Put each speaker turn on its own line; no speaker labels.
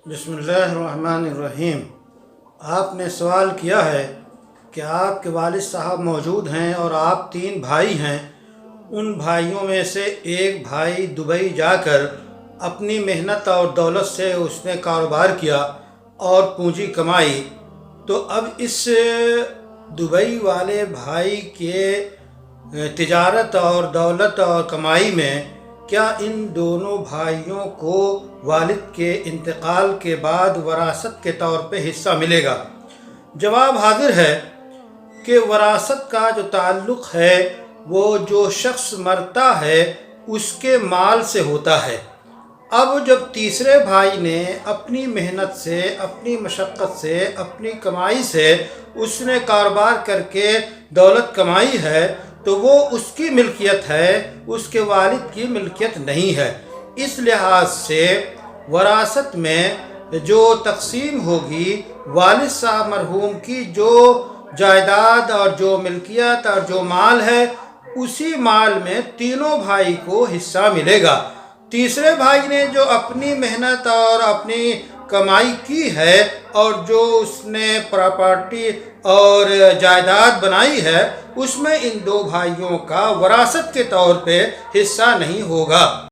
بسم اللہ الرحمن الرحیم۔ آپ نے سوال کیا ہے کہ آپ کے والد صاحب موجود ہیں اور آپ 3 بھائی ہیں، ان بھائیوں میں سے ایک بھائی دبئی جا کر اپنی محنت اور دولت سے اس نے کاروبار کیا اور پونجی کمائی، تو اب اس دبئی والے بھائی کے تجارت اور دولت اور کمائی میں کیا ان دونوں بھائیوں کو والد کے انتقال کے بعد وراثت کے طور پہ حصہ ملے گا؟ جواب حاضر ہے کہ وراثت کا جو تعلق ہے وہ جو شخص مرتا ہے اس کے مال سے ہوتا ہے۔ اب جب تیسرے بھائی نے اپنی محنت سے، اپنی مشقت سے، اپنی کمائی سے اس نے کاروبار کر کے دولت کمائی ہے تو وہ اس کی ملکیت ہے، اس کے والد کی ملکیت نہیں ہے۔ اس لحاظ سے وراثت میں جو تقسیم ہوگی، والد صاحب مرحوم کی جو جائیداد اور جو ملکیت اور جو مال ہے، اسی مال میں تینوں بھائی کو حصہ ملے گا۔ تیسرے بھائی نے جو اپنی محنت اور اپنی کمائی کی ہے اور جو اس نے پراپرٹی اور جائیداد بنائی ہے، اس میں ان 2 بھائیوں کا وراثت کے طور پہ حصہ نہیں ہوگا۔